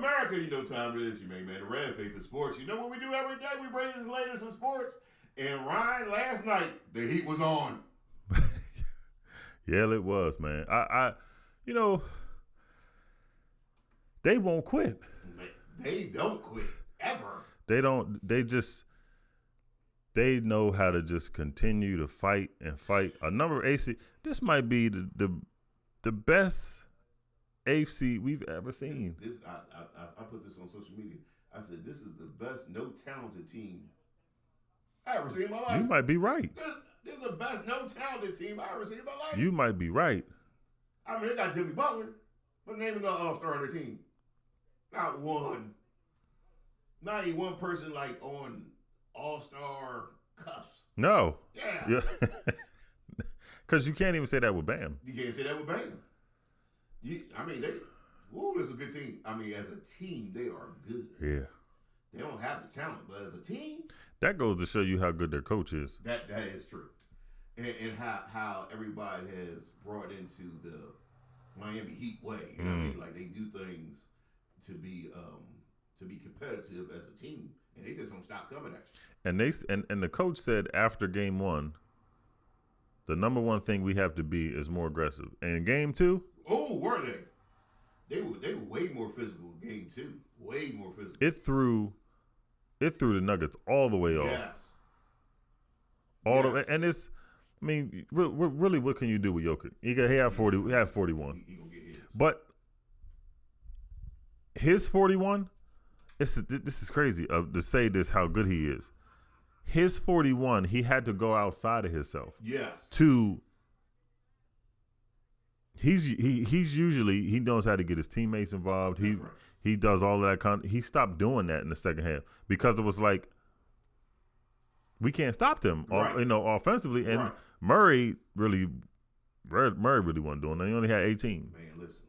America, you know time it is. You may, man. The Red Faithful Sports. You know what we do every day? We bring you the latest in sports. And Ryan, last night, the heat was on. Yeah, it was, man. You know, they won't quit. They don't quit ever. They don't. They know how to just continue to fight and fight. A number of AC. This might be the best AFC we've ever seen. I put this on social media. I said this is the best no talented team I ever seen in my life. You might be right. This is the best no talented team I ever seen in my life. You might be right. I mean, they got Jimmy Butler, but name another all-star on their team. Not one. Not even one person like on all-star cuffs. No. Yeah. Because you can't even say that with Bam. You can't say that with Bam. This is a good team. I mean, as a team, they are good. Yeah. They don't have the talent, but as a team, that goes to show you how good their coach is. That is true. And how everybody has brought into the Miami Heat way. You know what I mean? Like they do things to be competitive as a team, and they just don't stop coming at you. And the coach said after game 1, the number one thing we have to be is more aggressive. And in game 2, were they? They were way more physical in game 2. Way more physical. It threw the Nuggets all the way off. Yes. The way, and it's. I mean, really, what can you do with Jokic? He had 40. He had 41. He gonna get his. But his 41. This is crazy to say this how good he is. His 41, he had to go outside of himself. Yes. He's usually he knows how to get his teammates involved. He does all of that. He stopped doing that in the second half because it was like we can't stop them, offensively. And right. Murray really wasn't doing that. He only had 18. Man, listen,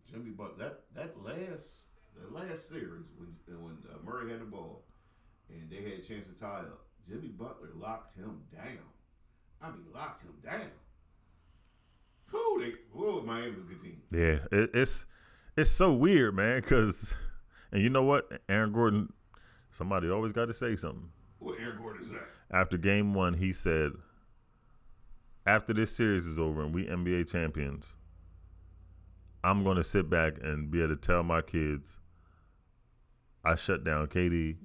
Jimmy Butler, that last series when Murray had the ball and they had a chance to tie up, Jimmy Butler locked him down. I mean, locked him down. Miami was a good team. Yeah, it's so weird, man. And you know what, Aaron Gordon, somebody always got to say something. What Aaron Gordon is that? After game 1, he said, after this series is over and we NBA champions, I'm going to sit back and be able to tell my kids I shut down KD,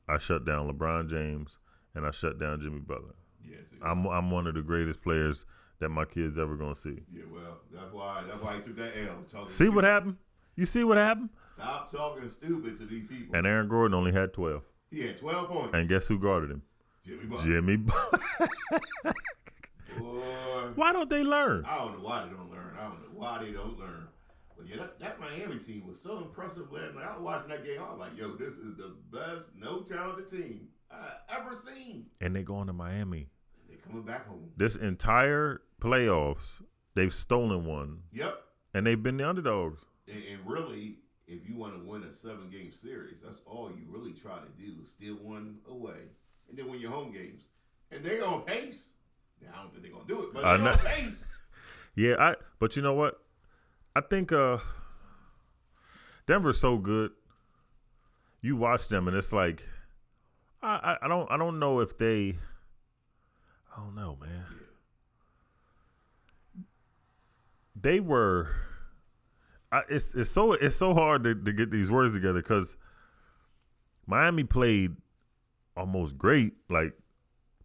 I shut down LeBron James, and I shut down Jimmy Butler. Yes, I'm one of the greatest players that my kids ever going to see. Yeah, well, that's why he took that L. See what happened? You see what happened? Stop talking stupid to these people. And Aaron Gordon only had 12. He had 12 points. And guess who guarded him? Jimmy Butler. Boy. Why don't they learn? I don't know why they don't learn. But yeah, that Miami team was so impressive last night. I was watching that game. I was like, yo, this is the best no talented team I ever seen. And they going to Miami. And they coming back home. This entire playoffs, they've stolen one. Yep. And they've been the underdogs. And really, if you want to win a 7-game series, that's all you really try to do is steal one away and then win your home games. And they're on pace. Now, I don't think they're going to do it, but they're on pace. Yeah, but you know what? I think Denver's so good. You watch them, and it's like I don't know if they. I don't know, man. Yeah. They were. It's so hard to get these words together because Miami played almost great, like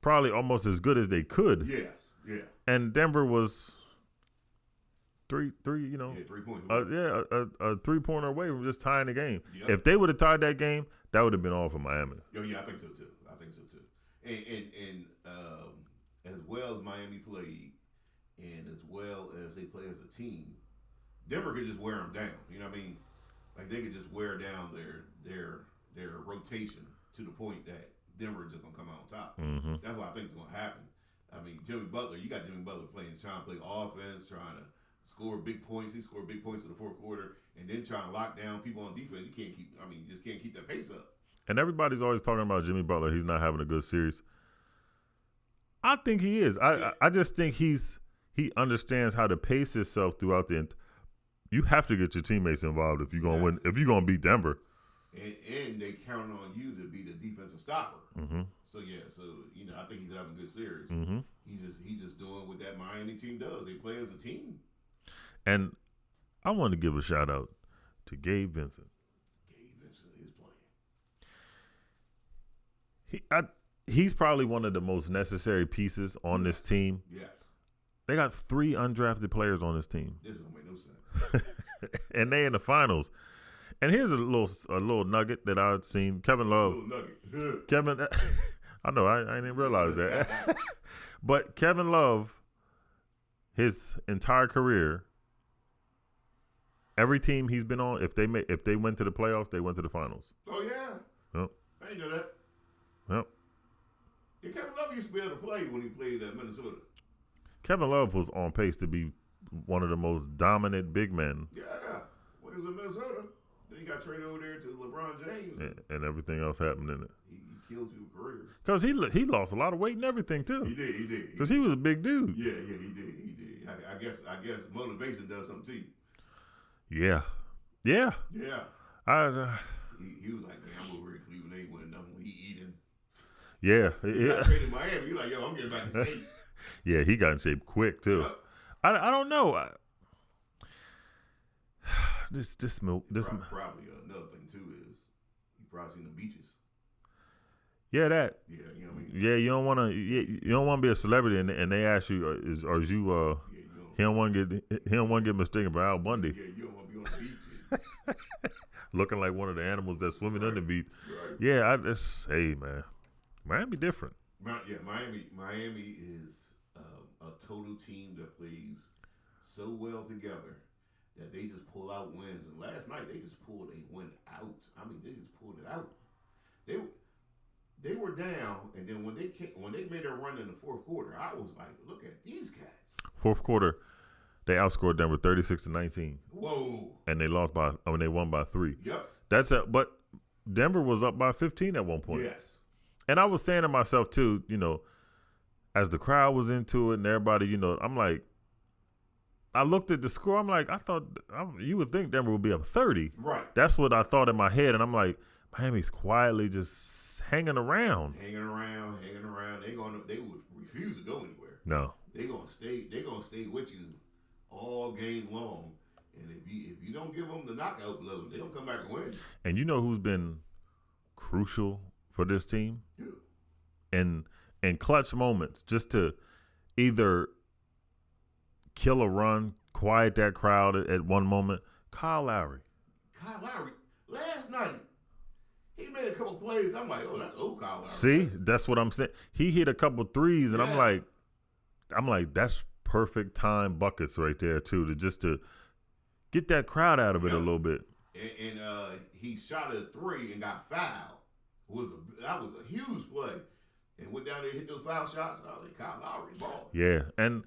probably almost as good as they could. Yes, yeah. And Denver was three, 3 points. a 3-pointer away from just tying the game. Yep. If they would have tied that game, that would have been all for Miami. Yeah, I think so too. And as well as Miami played, and as well as they play as a team, Denver could just wear them down. You know what I mean? Like they could just wear down their rotation to the point that Denver is just gonna come out on top. Mm-hmm. That's what I think is gonna happen. I mean, Jimmy Butler, you got Jimmy Butler trying to play offense, trying to score big points. He scored big points in the fourth quarter, and then trying to lock down people on defense. You just can't keep that pace up. And everybody's always talking about Jimmy Butler. He's not having a good series. I think he is. I just think he understands how to pace himself throughout you have to get your teammates involved if you're gonna win. If you're gonna beat Denver. And they count on you to be the defensive stopper. Mm-hmm. So I think he's having a good series. Mm-hmm. He's just doing what that Miami team does. They play as a team. And I want to give a shout out to Gabe Vincent. Gabe Vincent is playing. He's probably one of the most necessary pieces on this team. Yes. They got 3 undrafted players on this team. This don't make no sense. And they in the finals. And here's a little nugget that I've seen. Kevin Love. A little nugget. Kevin, I know, I didn't realize that. But Kevin Love, his entire career, every team he's been on, if they went to the playoffs, they went to the finals. Oh yeah. Yep. I didn't know that. Yep. Yeah, Kevin Love used to be able to play when he played at Minnesota. Kevin Love was on pace to be one of the most dominant big men. Yeah. Well, he was in Minnesota. Then he got traded over there to LeBron James. And everything else happened in it. He kills people's careers. Because he lost a lot of weight and everything, too. He did. Because he was a big dude. Yeah, he did. I guess motivation does something to you. Yeah. Yeah. He He was like, man, I'm over here in Cleveland. They ain't winning nothing when he eating. Yeah. He got traded in Miami. He like, yo, I'm getting back in shape. Yeah, he got in shape quick, too. Yep. I don't know. This Probably another thing too is you probably seen the beaches. Yeah, that. Yeah, you know what I mean. Yeah, you don't want to be a celebrity, and they ask you, he don't want to get mistaken for Al Bundy. Yeah, you don't want to be on the beach. Looking like one of the animals that's swimming on the beach. Right. Yeah, hey man, Miami different. Yeah, Miami is a total team that plays so well together that they just pull out wins. And last night they just pulled a win out. I mean, they just pulled it out. They were down, and then when they made their run in the fourth quarter, I was like, look at these guys. Fourth quarter, they outscored Denver 36-19. Whoa! And they won by 3. Yep. But Denver was up by 15 at one point. Yes. And I was saying to myself too, as the crowd was into it and everybody, I'm like, I looked at the score. I'm like, you would think Denver would be up 30. Right. That's what I thought in my head. And I'm like, Miami's quietly just hanging around. Hanging around. They would refuse to go anywhere. No. They're gonna stay with you all game long. And if you don't give them the knockout blow, they don't come back and win. And you know who's been crucial for this team? Yeah. In clutch moments, just to either kill a run, quiet that crowd at one moment. Kyle Lowry. Last night, he made a couple plays. I'm like, oh, that's old Kyle Lowry. See, that's what I'm saying. He hit a couple threes, and yeah. I'm like, that's perfect time buckets right there too, to get that crowd out of it a little bit. And he shot a 3 and got fouled. That was a huge play. And went down there and hit those foul shots. I was like, Kyle Lowry ball. Yeah, and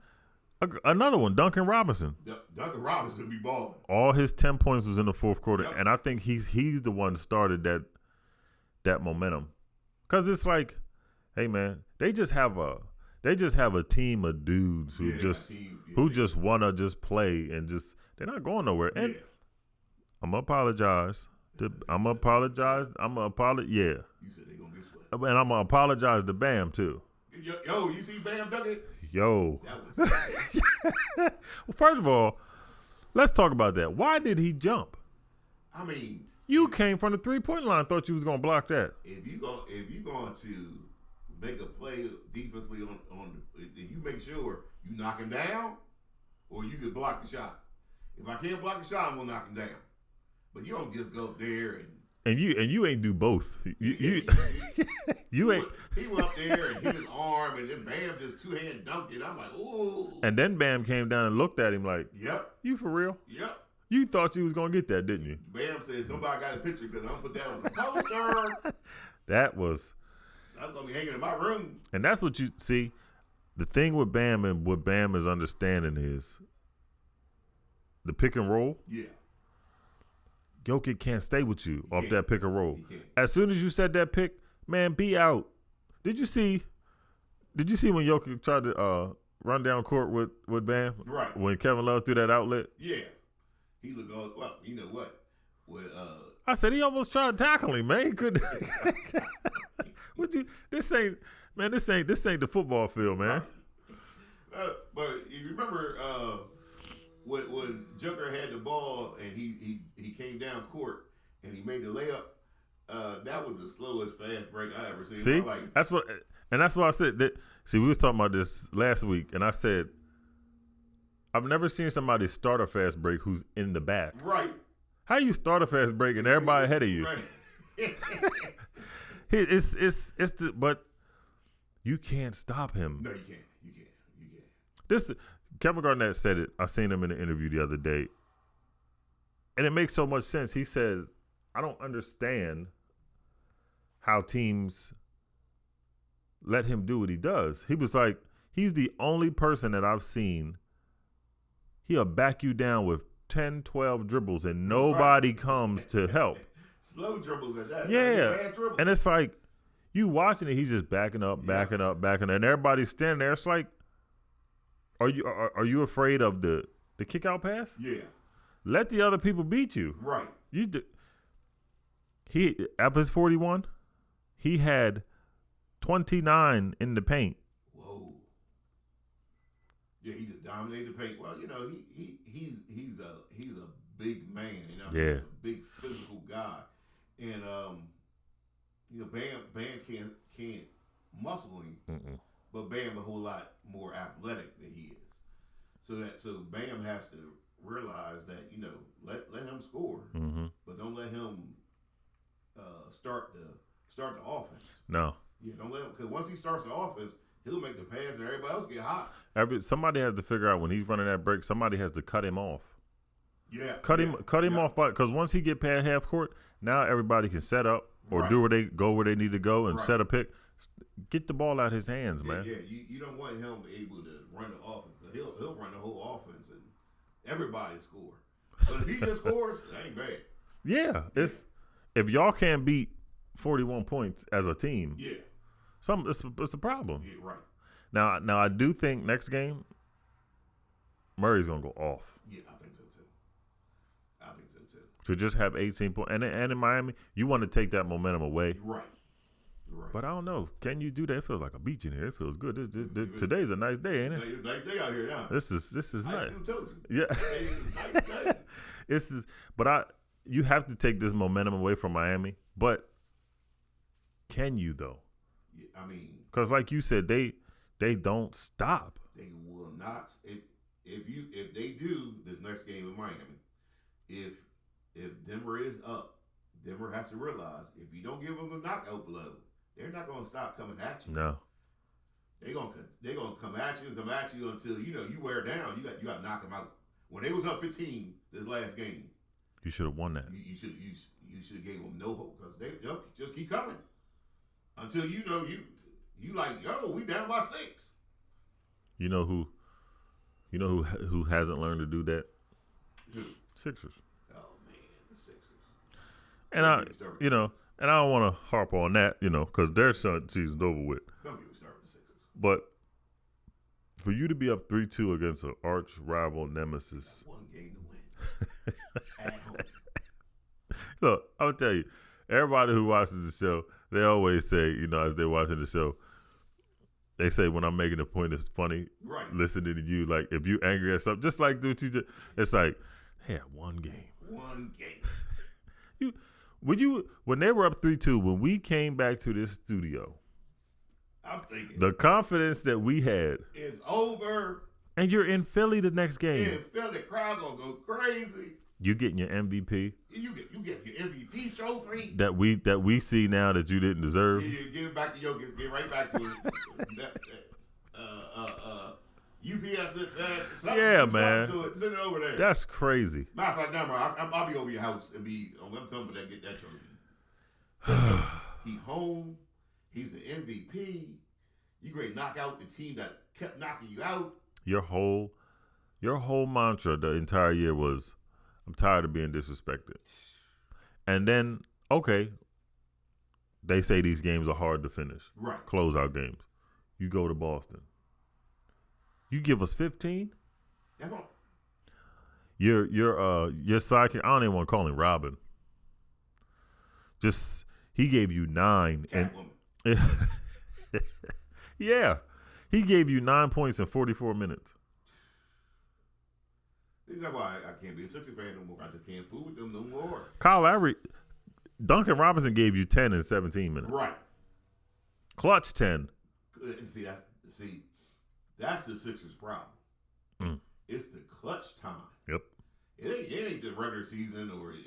another one, Duncan Robinson. Duncan Robinson be balling. All his 10 points was in the fourth quarter, yep. And I think he's the one started that momentum. Because it's like, hey man, they just have a team of dudes who just want to just play and just they're not going nowhere. And I'm gonna apologize. Yeah. You said they gonna get swept. And I'm gonna apologize to Bam too. Yo, you see Bam dunk it? Yo. That was Well, first of all, let's talk about that. Why did he jump? I mean, you came from the 3-point line. Thought you was gonna block that. If you going to make a play defensively then you make sure you knock him down, or you can block the shot. If I can't block the shot, I'm gonna knock him down. But you don't just go up there and you ain't do both. You ain't. He went up there and hit his arm, and then Bam just 2-hand dunked it. I'm like, ooh. And then Bam came down and looked at him like, yep. You for real? Yep. You thought you was gonna get that, didn't you? Bam said somebody got a picture because I'm gonna put that on the poster. That's gonna be hanging in my room. And that's what you see. The thing with Bam and what Bam is understanding is the pick and roll. Yeah. Jokic can't stay with you off that pick and roll. As soon as you said that pick, man, be out. Did you see when Jokic tried to run down court with Bam? Right. When Kevin Love threw that outlet? Yeah. He looked all well. You know what? With I said he almost tried tackling, man. He couldn't. What you? This ain't the football field, man. But you remember when Joker had the ball and he came down court and he made the layup. That was the slowest fast break I ever seen. See, that's what I said. See, we was talking about this last week, and I said I've never seen somebody start a fast break who's in the back. Right. How you start a fast break and everybody ahead of you? Right. But you can't stop him. No, you can't. This Kevin Garnett said it. I seen him in an interview the other day, and it makes so much sense. He said, "I don't understand how teams let him do what he does." He was like, "He's the only person that I've seen. He'll back you down with 10, 12 dribbles, and nobody comes to help." Slow dribbles at that. Yeah, Fast dribbles. and it's like you watching it. He's just backing up, and everybody's standing there. It's like, are you afraid of the kick out pass? Yeah. Let the other people beat you. Right. He after his 41, he had 29 in the paint. Whoa. Yeah, he just dominated the paint. Well, you know, he's a big man. You know, Yeah. He's a big physical guy, and you know, Bam can't muscle him, but Bam a whole lot more athletic than he is. So Bam has to realize that, you know, let him score, but don't let him start the offense. No. Yeah, don't let him, because once he starts the offense, he'll make the pass and everybody else get hot. Somebody has to figure out when he's running that break. Somebody has to cut him off. Yeah, cut him off, because once he get past half court, now everybody can set up or do where they need to go and set a pick. Get the ball out his hands, man. Yeah, you don't want him able to run the offense. He'll run the whole offense and everybody score. But if he just scores, that ain't bad. Yeah, if y'all can't beat 41 points as a team, it's a problem. Yeah, right. Now I do think next game Murray's gonna go off. Yeah, I think so too. To just have 18 points, and in Miami, you want to take that momentum away. Right. But I don't know. Can you do that? It feels like a beach in here. It feels good. Today's a nice day, ain't it? It's a nice day out here now. This is nice. I still told you. Yeah. But you have to take this momentum away from Miami. But can you though? Yeah, I mean, because like you said, they don't stop. They will not. If they do this next game in Miami, if Denver is up, Denver has to realize if you don't give them the knockout blow, they're not going to stop coming at you. No. They're gonna come at you until you wear down. You got to knock them out. When they was up 15 this last game, you should have won that. You should have gave them no hope, because they'll just keep coming until you like, yo, we down by 6. You know who hasn't learned to do that? Who? Sixers. Oh man, the Sixers. And I don't want to harp on that, because their season's over with. Don't get me started with the Sixers. But for you to be up 3-2 against an arch rival nemesis. That's one game to win. At home. Look, I'll tell you, everybody who watches the show, they always say, as they're watching the show, they say when I'm making a point, it's funny listening to you. Like, if you're angry at something, just like what you just, it's like, hey, one game. One game. When they were up 3-2, when we came back to this studio, I'm thinking the confidence that we had is over. And you're in Philly the next game. In Philly, the crowd gonna go crazy. You getting your MVP. You get your MVP trophy that we see now that you didn't deserve. You give it back to Jokic. Get right back to it. UPS. Yeah, man. Send it over there. That's crazy. Matter of fact, I'll be over your house and I'm coming to get that trophy. He home. He's the MVP. You great knock out the team that kept knocking you out. Your whole mantra the entire year was, I'm tired of being disrespected. And then, okay, they say these games are hard to finish. Right. Closeout games. You go to Boston. You give us 15? That's all. your sidekick. I don't even want to call him Robin. Just he gave you 9 and yeah, he gave you 9 points in 44 minutes. That's why I can't be a Sixers fan no more. I just can't fool with them no more. Kyle Lowry, Duncan Robinson gave you 10 in 17 minutes. Right. Clutch 10. See, that's the Sixers' problem. It's the clutch time. Yep. It ain't the regular season or it's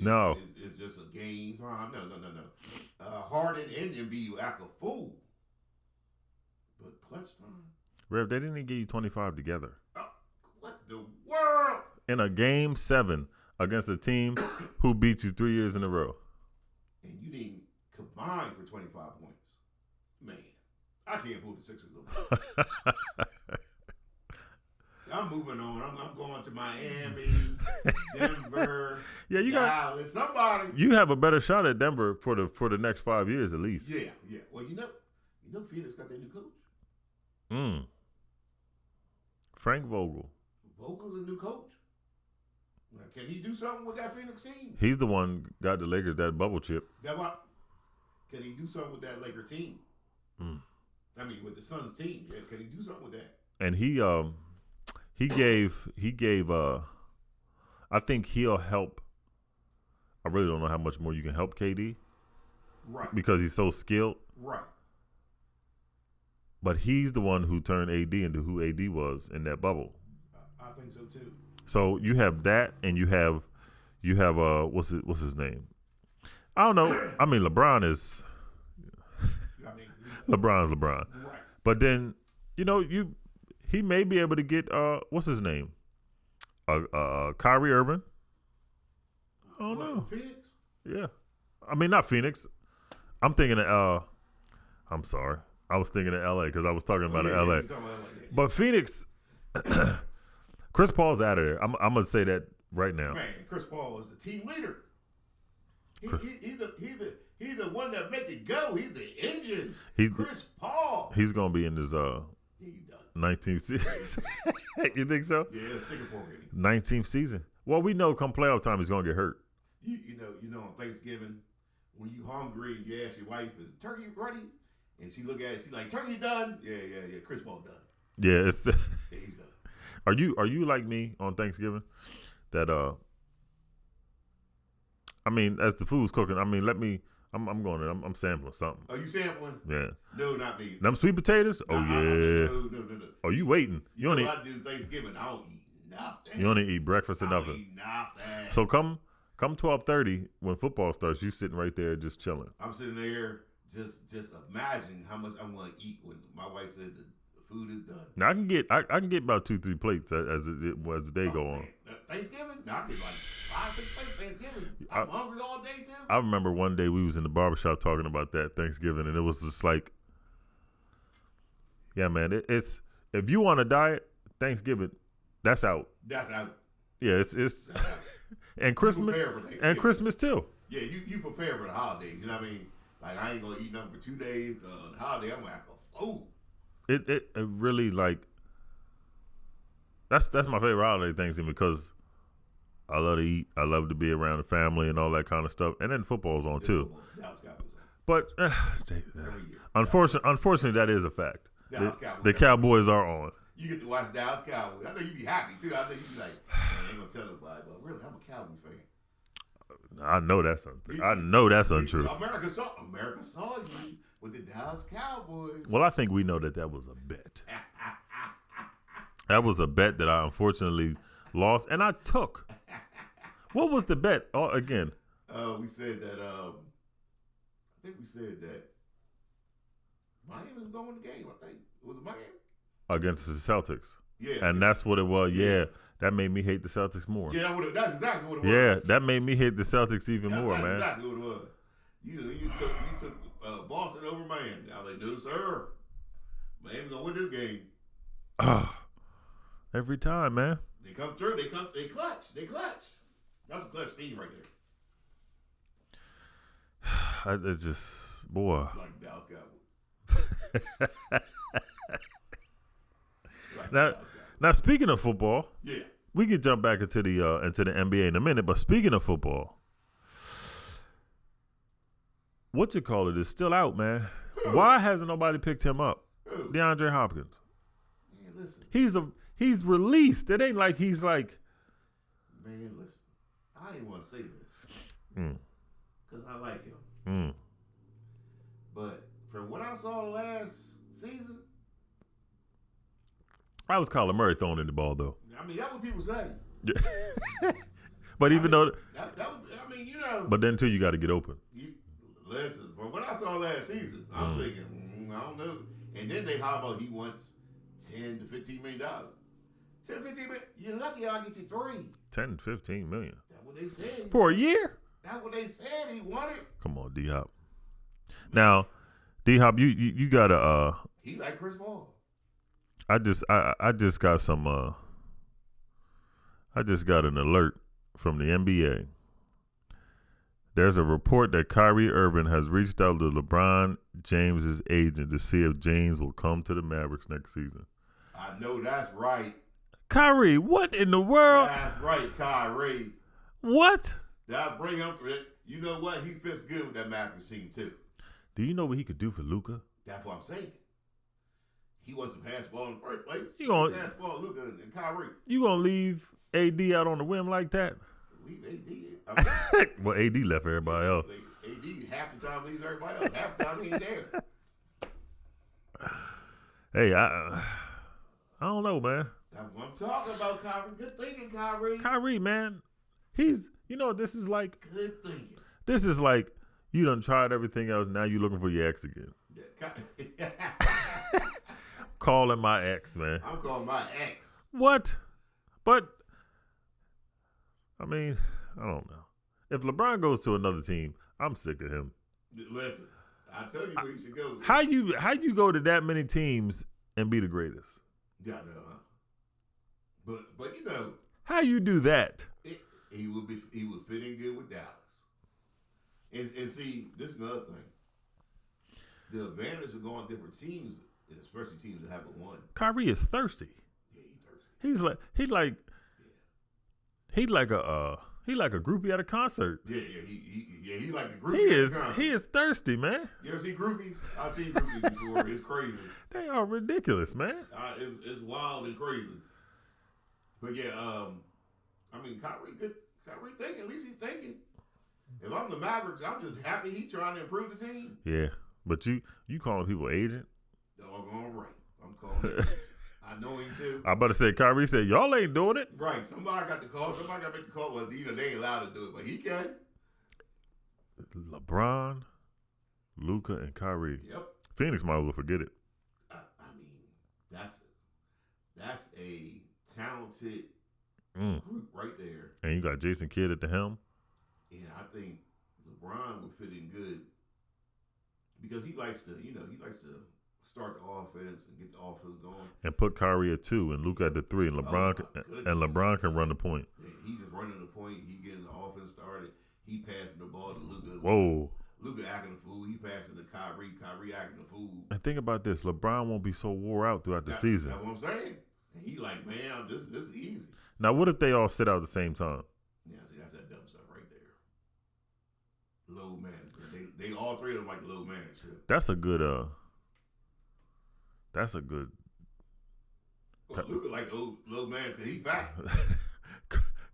just a game time. No. Harden and Embiid act a fool. But clutch time. Rev, they didn't give you 25 together. What the world? In a game 7 against a team who beat you 3 years in a row. And you didn't combine for 25 points. Man, I can't fool the Sixers no more. I'm moving on. I'm going to Miami, Denver, Dallas, somebody. You have a better shot at Denver for the next 5 years at least. Yeah. Well, you know, Phoenix got their new coach. Frank Vogel. Vogel's a new coach. Now, can he do something with that Phoenix team? He's the one got the Lakers that bubble chip. Can he do something with that Laker team? I mean, with the Suns team. Yeah, can he do something with that? And he gave I think he'll help. I really don't know how much more you can help KD. Right. Because he's so skilled. Right. But he's the one who turned AD into who AD was in that bubble. I think so too. So you have that, and you have what's his name? I don't know. I mean, LeBron's LeBron. Right. But then, he may be able to get what's his name? Kyrie Irving. I don't know. Phoenix? Yeah. I mean, not Phoenix. I'm thinking of I'm sorry. I was thinking of LA because I was talking about LA. But Phoenix, Chris Paul's out of there. I'm gonna say that right now. Man, Chris Paul is the team leader. He's the one that make it go. He's the engine. Chris Paul. He's gonna be in his 19th season. You think so? Yeah, sticking for me. 19th season. Well, we know come playoff time he's gonna get hurt. You know on Thanksgiving when you hungry and you ask your wife, "Is turkey ready?" And she look at it, she's like, "Turkey done?" Yeah. Chris Paul done. Yeah, it's. Yeah, he's done. Are you like me on Thanksgiving? That I mean, as the food's cooking, I mean, I'm sampling something. Are you sampling? Yeah. No, not me. Them sweet potatoes? Oh yeah. No. Oh, you waiting? You know what I do Thanksgiving? I don't eat nothing. You only eat breakfast or nothing. I don't eat nothing. So come 12:30 when football starts, you sitting right there just chilling. I'm sitting there just imagining how much I'm going to eat when my wife said the food is done. Now I can get about 2-3 plates as the day go on. Man. Thanksgiving? Now I get like 5-6 plates Thanksgiving. I'm hungry all day too. I remember one day we was in the barbershop talking about that Thanksgiving, and it was just like, yeah, man, it's if you want a diet, Thanksgiving, that's out. That's out. Yeah, it's and Christmas too. Yeah, you prepare for the holidays. You know what I mean? Like I ain't gonna eat nothing for 2 days. The holiday, I'm gonna act a fool. It really like that's my favorite holiday Thanksgiving because I love to eat. I love to be around the family and all that kind of stuff. And then football's on too. But unfortunately, that is a fact. The Cowboys are on. You get to watch Dallas Cowboys. I know you'd be happy too. I know you'd be like, I ain't gonna tell nobody, but really, I'm a Cowboy fan. I know that's untrue. America saw you with the Dallas Cowboys. Well, I think we know that was a bet. That was a bet that I unfortunately lost, and I took. What was the bet? Oh, again. We said that. I think we said that Miami was going to win the game. I think was it Miami against the Celtics. Yeah, and that's what it was. Yeah, that made me hate the Celtics more. Yeah, that's exactly what it was. Yeah, that made me hate the Celtics even more, man. That's exactly what it was. You took Boston over Miami. I was like, no, sir. Miami gonna win this game. Every time, man. They come through. They clutch. That's a clutch team right there. It's just, boy. Like Dallas Cowboys. Now, speaking of football, yeah, we could jump back into the NBA in a minute. But speaking of football, what you call it is still out, man. Why hasn't nobody picked him up? DeAndre Hopkins. Man, listen. He's released. It ain't like he's like. Man, listen. I ain't want to say this because I like him. But from what I saw last season, I was Kyler Murray throwing in the ball though. I mean, that's what people say. But though, But then too, you got to get open. Listen, from what I saw last season, I'm thinking, I don't know. And then they holler about he wants $10 to $15 million. 10, 15 million. You're lucky I'll get you 3. 10, 15 million. That's what they said. For a year? That's what they said he wanted. Come on, D-Hop. Now, D-Hop, you gotta he like Chris Paul. I just got some I just got an alert from the NBA. There's a report that Kyrie Irving has reached out to LeBron James's agent to see if James will come to the Mavericks next season. I know that's right. Kyrie, what in the world? That's right, Kyrie. What? That bring him. You know what? He fits good with that Mavericks team too. Do you know what he could do for Luka? That's what I'm saying. He wants to pass ball in the first place. You gonna pass ball, Luka and Kyrie. You gonna leave AD out on the whim like that? Leave AD. I mean, well, AD left everybody else. AD half the time leaves everybody else. Half the time he ain't there. Hey, I don't know, man. That's what I'm talking about, Kyrie. Good thinking, Kyrie. Kyrie, man. He's, this is like. Good thinking. This is like you done tried everything else. Now you looking for your ex again. Yeah. Calling my ex, man. I'm calling my ex. What? But, I mean, I don't know. If LeBron goes to another team, I'm sick of him. Listen, I'll tell you where you should go. How you go to that many teams and be the greatest? Yeah, I know, huh? But how you do that? He would fit in good with Dallas. And see, this is another thing. The advantage of going to different teams, especially teams that haven't won. Kyrie is thirsty. Yeah, he's thirsty. He like a groupie at a concert. Yeah, he like a groupie. He is thirsty, man. You ever see groupies? I've seen groupies before. It's crazy. They are ridiculous, man. It's wild and crazy. But yeah, I mean, Kyrie thinking. At least he's thinking. If I'm the Mavericks, I'm just happy he's trying to improve the team. Yeah, but you calling people agent? Doggone right. I'm calling him. I know him too. I about to say, Kyrie said, y'all ain't doing it. Right. Somebody got the call. Somebody got to make the call. Well, they ain't allowed to do it, but he can. LeBron, Luka, and Kyrie. Yep. Phoenix might as well forget it. I mean, that's a talented group right there. And you got Jason Kidd at the helm. And I think LeBron would fit in good because he likes to start the offense and get the offense going. And put Kyrie at 2 and Luka at the 3, and LeBron can run the point. Yeah, he just running the point. He getting the offense started. He passing the ball to Luka. Whoa. Luka acting a fool. He passing to Kyrie. Kyrie acting a fool. And think about this: LeBron won't be so wore out throughout the season. That's what I'm saying. And he like, man, this is easy. Now, what if they all sit out at the same time? Yeah, see, that's that dumb stuff right there. Low management. They all three of them like low management. That's a good. Well, Luka like low management. He fat.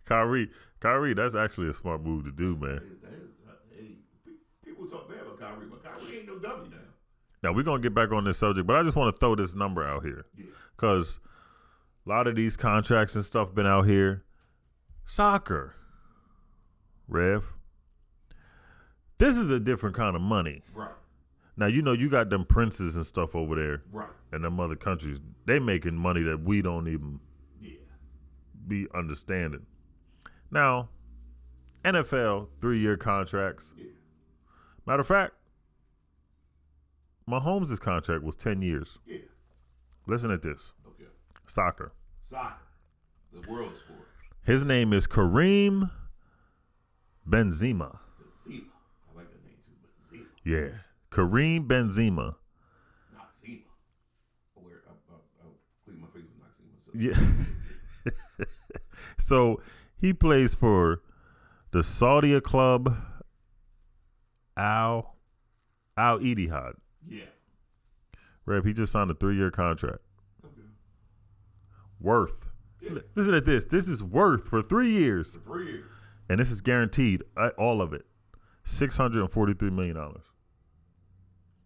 Kyrie, that's actually a smart move to do, man. Hey, people talk bad about Kyrie, but Kyrie ain't no dummy now. Now, we're going to get back on this subject, but I just want to throw this number out here. Because a lot of these contracts and stuff been out here. Soccer, Rev. This is a different kind of money. Right. Now, you got them princes and stuff over there. Right. And them other countries. They making money that we don't even be understanding. Now, NFL 3-year contracts. Yeah. Matter of fact, Mahomes' contract was 10 years. Yeah. Listen at this. Okay. Soccer. The world sport. His name is Kareem Benzema. I like that name too, Benzema. Yeah. Kareem Benzema. Not Zima. I'll clean my face with Noxema. So. Yeah. So he plays for the Saudi club Al Ittihad. Yeah. Rev, he just signed a 3-year contract. Okay. Worth. Yeah. Listen at this. This is worth for 3 years. For 3 years. And this is guaranteed, all of it. $643 million.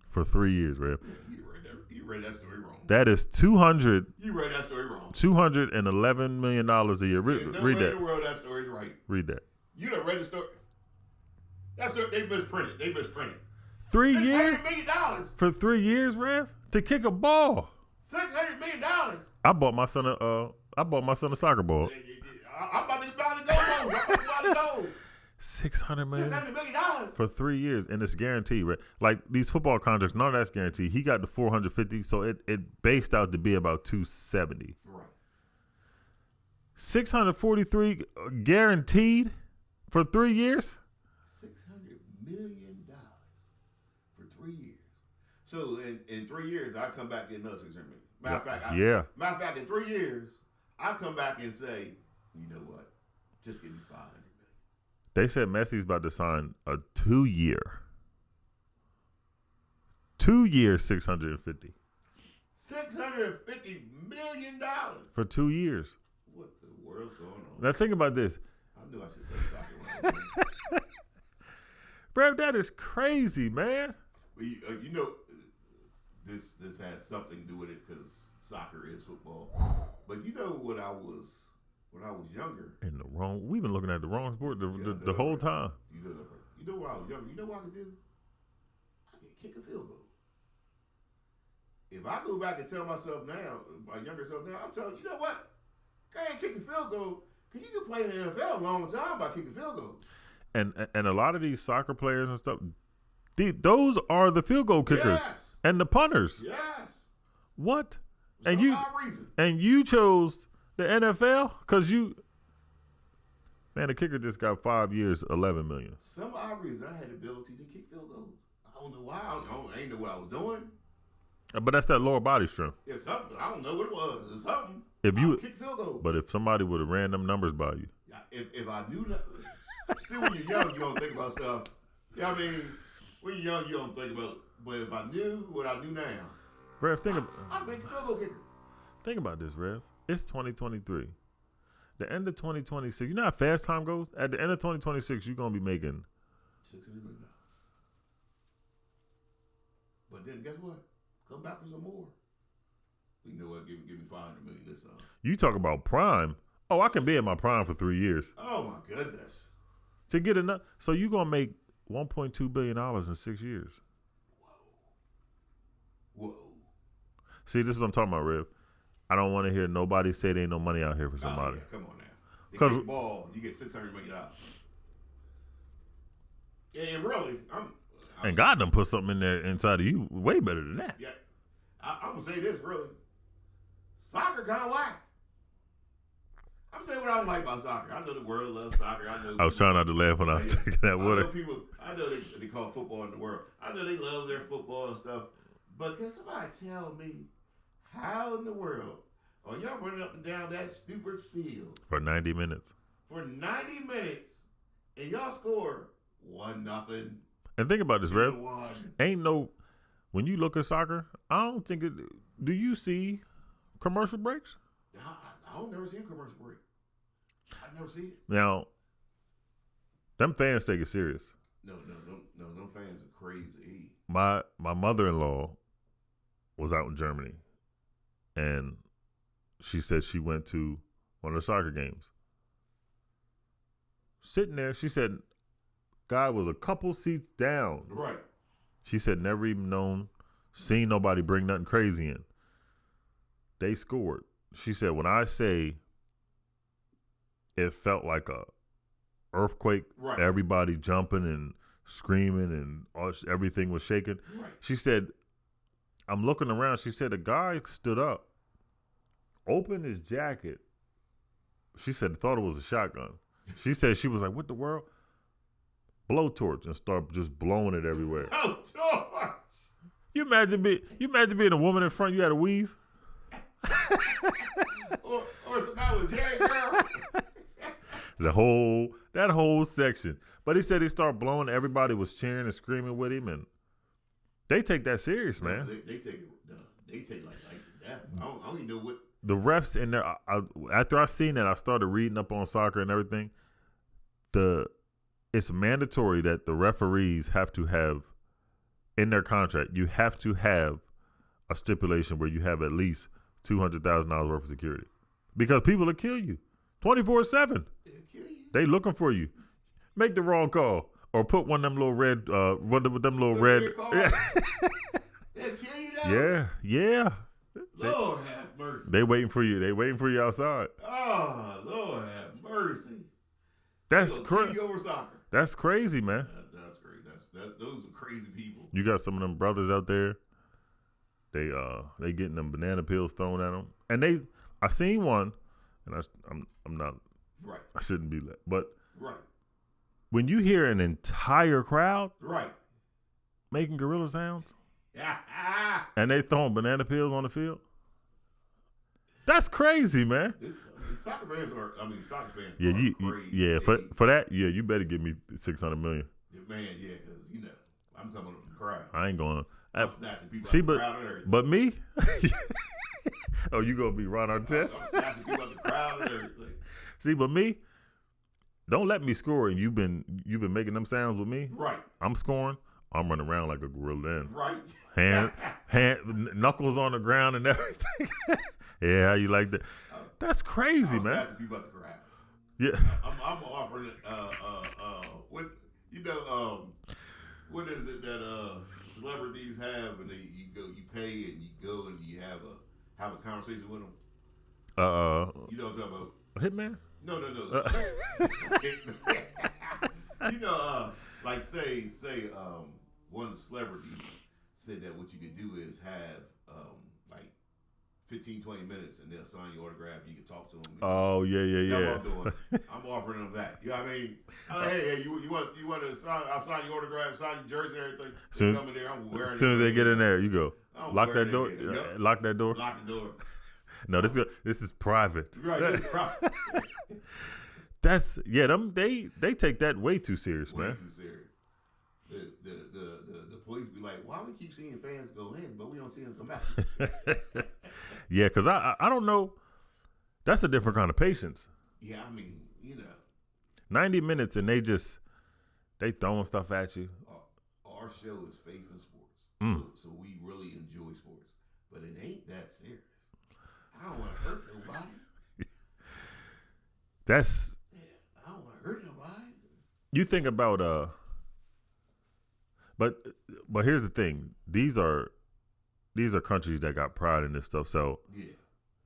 For 3 years, Rev. You read that story wrong. That is You read that story wrong. $211 million a year. Read In that. the world that story's right. Read that. You done read the story. That story, they misprinted. 3 years? $600 million. For 3 years, Rev? To kick a ball. $600 million. I bought my son a soccer ball. I'm about to go. $600 million. $600 million. For 3 years, and it's guaranteed, right? Like these football contracts, none of that's guaranteed. He got the 450, so it based out to be about 270. Right. 643 guaranteed for 3 years. $600 million for 3 years. So in 3 years, I come back and get another $600 million. Matter of fact, in 3 years, I come back and say, you know what? Just give me $500 million. They said Messi's about to sign a 2-year. 2 years, 650. $650 million For 2 years. What the world's going on? Now think about this. I knew I should play soccer. Bro, that is crazy, man. But you know, this has something to do with it because soccer is football. But you know when I was younger. We've been looking at the wrong sport the whole time. You know when I was younger. You know what I could do? I could kick a field goal. If I go back and tell myself now, my younger self now, I'm telling you know what? Go ahead and kick a field goal because you can play in the NFL a long time by kicking field goals. And a lot of these soccer players and stuff, those are the field goal kickers and the punters. Yes. What? For and some you odd reason. and you chose the NFL because the kicker just got 5 years, $11 million. Some odd reason I had the ability to kick field goals. I don't know why. I ain't know what I was doing. But that's that lower body strength. Yeah, something. I don't know what it was. It's something. If you kick field goals. But if somebody would have ran them numbers by you. If I knew that. See, when you're young, you don't think about stuff. You know what I mean? When you're young, you don't think about it. But if I knew what I knew now, Rev, I'd make a field goal kicker. Think about this, Rev. It's 2023. The end of 2026, you know how fast time goes? At the end of 2026, you're going to be making $600 million. But then guess what? Come back for some more. You know what? Give me $500 million this time. You talk about prime. Oh, I can be in my prime for 3 years. Oh, my goodness. To get enough. So you're going to make $1.2 billion in 6 years. Whoa. See, this is what I'm talking about, Rev. I don't want to hear nobody say there ain't no money out here for somebody. Yeah, come on now. They kick the ball, you get $600 million. Yeah, and really, and God done put something in there inside of you way better than that. Yeah. I'm going to say this, really. Soccer kind of whack. I'm going to tell you what I don't like about soccer. I know the world loves soccer. I was trying not to laugh when I was taking that water. I know they call football in the world. I know they love their football and stuff. But can somebody tell me how in the world are y'all running up and down that stupid field for 90 minutes? For 90 minutes, and y'all score 1-0. And think about this, Rev. When you look at soccer, I don't think do you see commercial breaks? I don't never see a commercial break. I never see it. Now, them fans take it serious. No, them fans are crazy. My mother-in-law was out in Germany, and she said she went to one of the soccer games. Sitting there, she said, guy was a couple seats down. Right. She said, never even seen nobody bring nothing crazy in. They scored. She said, when I say it felt like a earthquake, right. Everybody jumping and screaming and everything was shaking. Right. She said, I'm looking around. She said, a guy stood up, opened his jacket. She said, thought it was a shotgun. She said, she was like, what the world? Blowtorch and start just blowing it everywhere. Blowtorch. You imagine being a woman in front, you had a weave? or somebody with Jerry Curl. that whole section. But he said he started blowing. Everybody was cheering and screaming with him, and they take that serious, man. They take it. They take like death. I don't even know what the refs in there. After I seen that, I started reading up on soccer and everything. It's mandatory that the referees have to have in their contract. You have to have a stipulation where you have at least $200,000 worth of security, because people will kill you 24/7. They looking for you. Make the wrong call or put one of them little red. One of them little red. They'll kill you now. Yeah. Lord have mercy. They waiting for you. They waiting for you outside. Oh, Lord have mercy. That's crazy. Soccer. That's crazy, man. That's crazy. Those are crazy people. You got some of them brothers out there. They getting them banana peels thrown at them, and I seen one, and I'm not right. I shouldn't be that, but right. When you hear an entire crowd right making gorilla sounds, and they throwing banana peels on the field, that's crazy, man. Soccer fans are crazy. Yeah, for that, you better give me $600 million. Man, yeah, because I'm coming up with the crowd. I ain't going. I'm snatching people see, out the crowd and everything. But me? Oh, you gonna be Ron Artest? I'm snatching people out the crowd and everything. See, but me, don't let me score, and you've been making them sounds with me. Right. I'm scoring. I'm running around like a gorilla then. Right. Hand, knuckles on the ground and everything. Yeah, how you like that? That's crazy, man. Snatching people out the crowd. Yeah. I'm offering what is it that celebrities have, and you pay and you go and you have a conversation with them. You know what I'm talking about? Hitman? No. Like say one of the celebrities said that what you could do is have like 15, 20 minutes, and they'll sign your autograph. You can talk to them. Oh yeah. That's what I'm doing. I'm offering them that. You know what I mean? Hey, you want to sign? I'll sign your autograph, sign your jersey, and everything. Come in there. I'm wearing. As soon as they get in there, you go. Lock that door. Yep. Lock that door. Lock the door. No, this is private. Right. This is private. That's they take that way too serious, man. Way too serious. The police be like, why we keep seeing fans go in, but we don't see them come out? Yeah, because I don't know. That's a different kind of patience. Yeah, 90 minutes and they throwing stuff at you. Our show is Faith in Sports, so we really enjoy sports, but it ain't that serious. I don't want to hurt nobody. I don't want to hurt nobody. You think about but here's the thing. These are countries that got pride in this stuff. So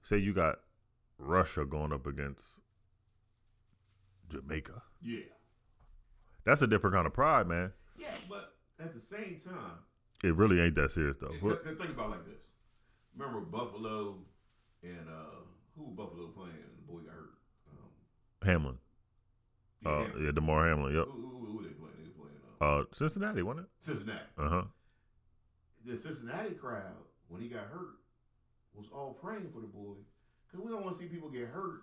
say you got Russia going up against Jamaica. Yeah. That's a different kind of pride, man. Yeah, but at the same time, it really ain't that serious though. Think about it like this. Remember Buffalo and who Buffalo playing? The boy got hurt. Hamlin. Yeah, DeMar Hamlin. Yep. Who they playing? They playing Cincinnati, wasn't it? Cincinnati. The Cincinnati crowd, when he got hurt, was all praying for the boy, because we don't want to see people get hurt.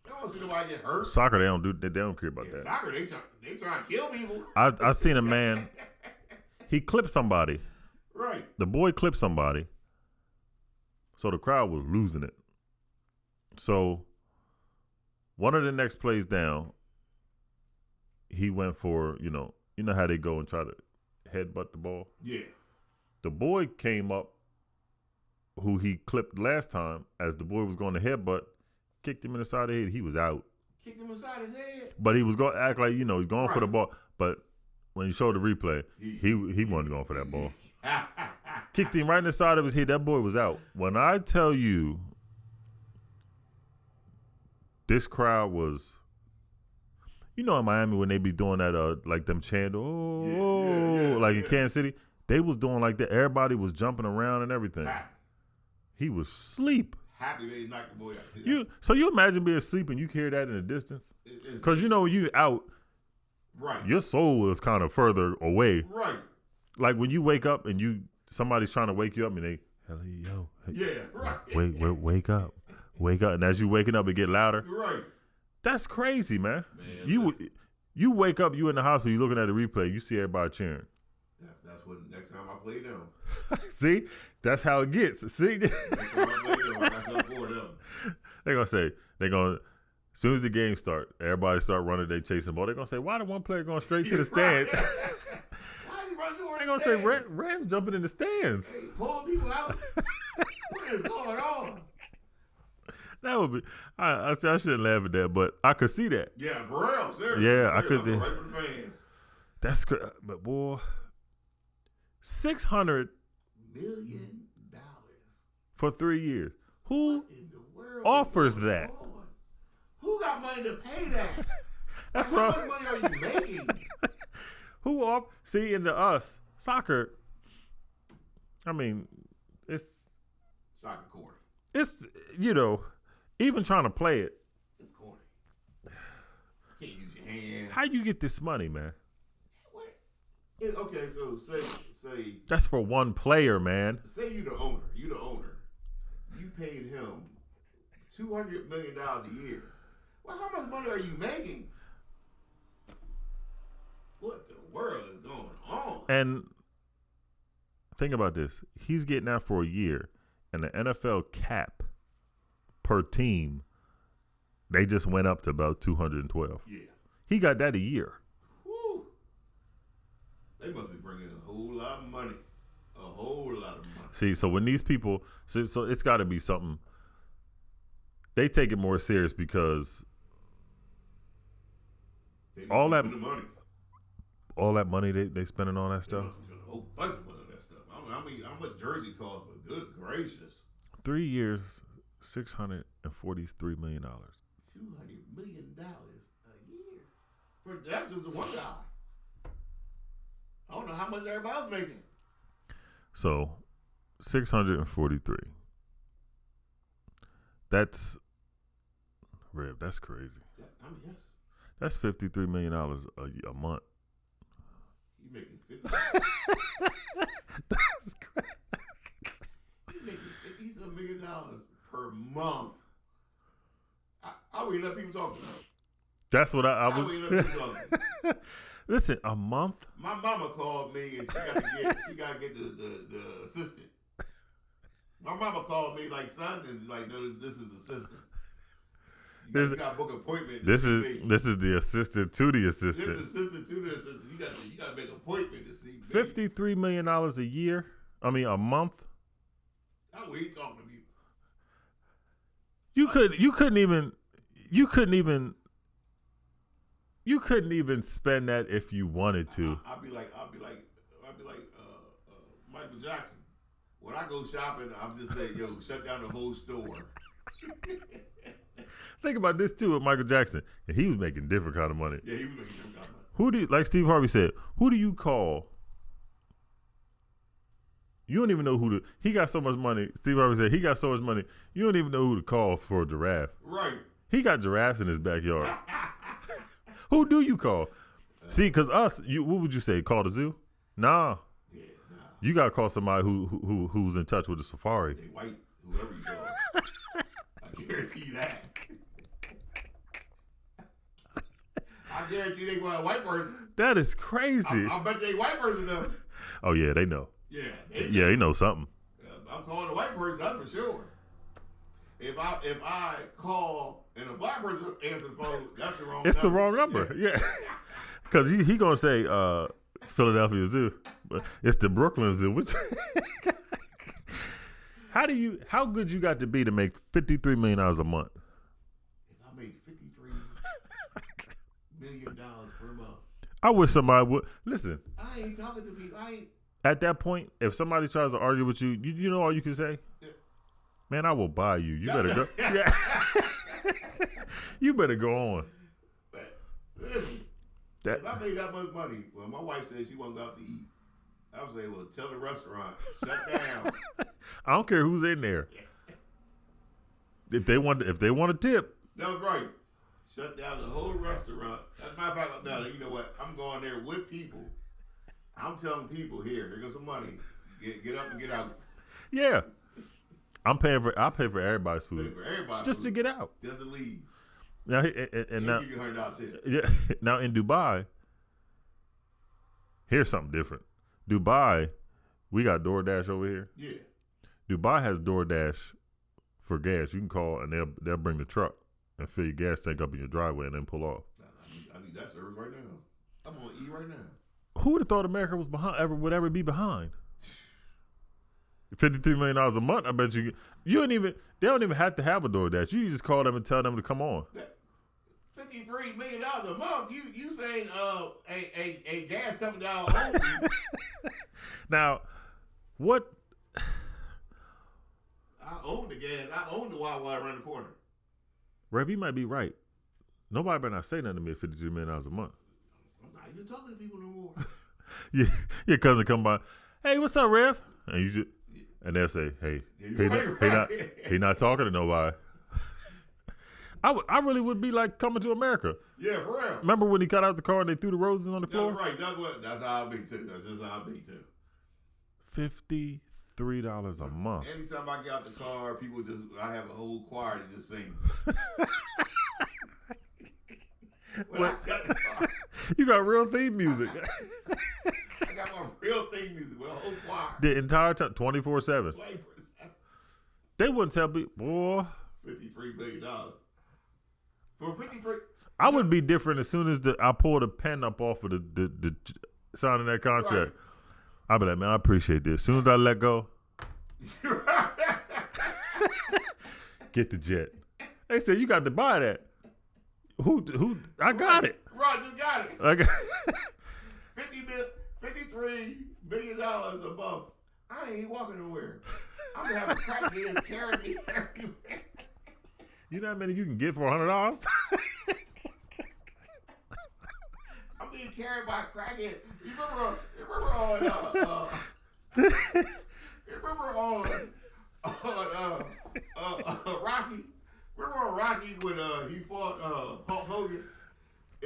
We don't want to see nobody get hurt. Soccer, they don't care about that. Soccer, they trying to kill people. I seen a man. He clipped somebody. Right. The boy clipped somebody. So the crowd was losing it. So one of the next plays down, he went for, you know how they go and try to headbutt the ball? Yeah. The boy came up, who he clipped last time, as the boy was going to headbutt, kicked him in the side of the head. He was out. Kicked him in the side of his head? But he was going to act like, he's going for the ball. But when he showed the replay, he wasn't going for that ball. Kicked him right in the side of his head. That boy was out. When I tell you, this crowd was, in Miami when they be doing that, like them chant, in Kansas City, they was doing like that. Everybody was jumping around and everything. He was asleep. Happy they knocked the boy out. So you imagine being asleep and you hear that in the distance? Because when you out, right, your soul is kind of further away. Right. Like when you wake up and somebody's trying to wake you up and they, yeah, right. Wake up. Wake up. And as you waking up, it get louder. Right. That's crazy, man. You wake up, you in the hospital, you looking at the replay, you see everybody cheering. That's what next time I play them. See, that's how it gets. See, Next time I play them, that's up for them. As soon as the game start, everybody start running, they chasing the ball. They're gonna say, why the one player going straight to the stands? Why you running toward They're gonna say Rams jumping in the stands. Hey, pulling people out. What is going on? That would be. I shouldn't laugh at that, but I could see that. Yeah, for real, seriously. Yeah, I could see. Right for the fans. That's good, but boy, $600 million for 3 years. Who in the world offers that? On? Who got money to pay that? That's how right. much money are you making? See, into us, soccer, I mean, it's soccer corny. It's, even trying to play it. It's corny. Can't use your hand. How you get this money, man? What? Okay, so say that's for one player, man. Say you the owner. You paid him $200 million a year. Well, how much money are you making? What the world is going on? And think about this. He's getting that for a year. And the NFL cap per team, they just went up to about 212. Yeah. He got that a year. Woo. They must be bringing a whole lot of money. A whole lot of money. See, so when these people, so it's got to be something. They take it more serious because all that money they spending on that stuff. A whole bunch of money on that stuff. I mean, how much jersey costs? But good gracious, 3 years, $643 million. $200 million a year for that's just the one guy. I don't know how much everybody else making. So, 643. That's Reb. That's crazy. Yeah, I mean, yes. That's $53 million a month. You making 50? That's crazy. You making $50 million per month. I wouldn't let people talk to me. That's what I was. wouldn't let people talk to me. Listen, a month. My mama called me and she got to get the assistant. My mama called me like, son, and like, no, this is assistant. You got to book an appointment. This is the assistant to the assistant. This is assistant to the assistant. You got to make an appointment to see me. $53 million a year. I mean, a month. How would he talk to me? You couldn't even spend that if you wanted to. I'll be like Michael Jackson. When I go shopping, I'm just saying, yo, shut down the whole store. Think about this too with Michael Jackson. And he was making different kind of money. Yeah, he was making different kind of money. Who do you, like Steve Harvey said, who do you call? You don't even know who to. He got so much money. Steve Harvey said he got so much money. You don't even know who to call for a giraffe. Right. He got giraffes in his backyard. Who do you call? See, because us, what would you say? Call the zoo? Nah. Yeah, nah. You got to call somebody who's in touch with the safari. They white, whoever you call. I guarantee that. I guarantee they want a white person. That is crazy. I bet they white person know. Oh, yeah, they know. Yeah. They know something. I'm calling a white person, that's for sure. If I call and a black person answers the phone, that's the wrong number. It's the wrong number. Yeah. Because he going to say Philadelphia Zoo, but it's the Brooklyn Zoo. Which how good you got to be to make $53 million a month? If I make $53 million per month. I wish somebody would. Listen. I ain't talking to people. At that point, if somebody tries to argue with you, you know all you can say? Yeah. Man, I will buy you. You better go. Yeah. You better go on. But listen, if I made that much money, well, my wife said she won't go out to eat. I would say, well, tell the restaurant, shut down. I don't care who's in there. If they want a tip. That was right. Shut down the whole restaurant. As a matter of fact, now, you know what? I'm going there with people. I'm telling people, here goes some money. Get up and get out. Yeah. I'll pay for everybody's food. For everybody's just food. To get out. Just to leave. Now, and now, give you $100 tip. yeah. Now in Dubai, here's something different. Dubai, we got DoorDash over here. Yeah. Dubai has DoorDash for gas. You can call and they'll bring the truck and fill your gas tank up in your driveway and then pull off. I need that service right now. I'm on E right now. Who would have thought America was would ever be behind? $53 million a month. I bet you don't even. They don't even have to have a DoorDash. You just call them and tell them to come on. $53 million a month. You saying a gas coming down home? Now, what? I own the gas. I own the Wawa around the corner. Rev, you might be right. Nobody better not say nothing to me at $53 million a month. I'm not even talking to people no more. Yeah, your cousin come by. Hey, what's up, Rev? And you just. And they'll say, "Hey, he not talking to nobody." I really would be like coming to America. Yeah, for real. Remember when he got out the car and they threw the roses on the floor? That's right. That's how I'll be too. That's just how I'll be too. $53 a month. Anytime I get out the car, I have a whole choir to just sing. You got real theme music. I got my real theme music with a whole choir. The entire time, 24/7. They wouldn't tell me, boy. $53 million. For 53. I would be different as soon as I pulled a pen up off of the signing that contract. Right. I'd be like, man, I appreciate this. As soon as I let go, get the jet. They said you got to buy that. Who? I got it. Right, just got it. I got $53 million a month. I ain't walking nowhere. I'm gonna have crackheads carry me everywhere. You know how many you can get for $100? I'm being carried by crackheads. You remember on Rocky? Remember on Rocky when he fought Hulk Hogan?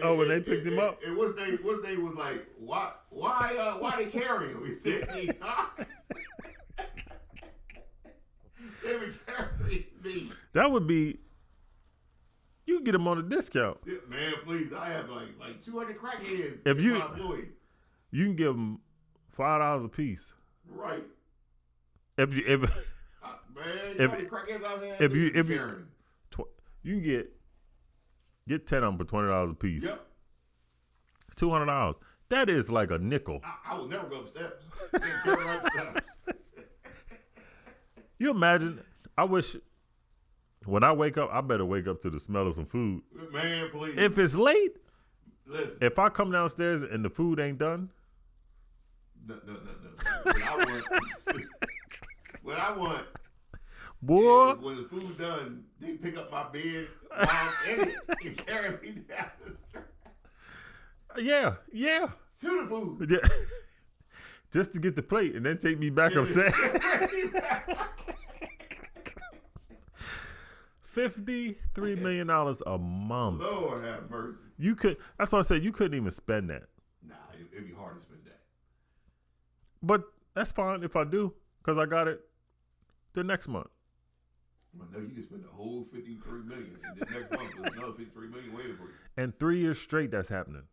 When they picked him up? And what's name was like, why they carry him? He said, they would carry me. That would be, you can get him on a discount. Yeah, man, please. I have like 200 crackheads. If you can give them $5 a piece. Right. Man, you know how many crackheads out here? You can get 10 of them for $20 a piece. Yep. $200. That is like a nickel. I will never go up steps. Right steps. You imagine? I wish when I wake up, I better wake up to the smell of some food. Man, please. If it's late, listen. If I come downstairs and the food ain't done, no. What I want, boy, when the food's done, they pick up my bed while I'm in it and carry me down the street. Yeah. To the food. Yeah. Just to get the plate and then take me back upstairs. $53 million a month. Lord have mercy. That's why I said you couldn't even spend that. Nah, it'd be hard to spend that. But that's fine if I do, because I got it the next month. Well, no, you can spend the whole $53 million, and the next month there's another $53 million waiting for you. And 3 years straight, that's happening.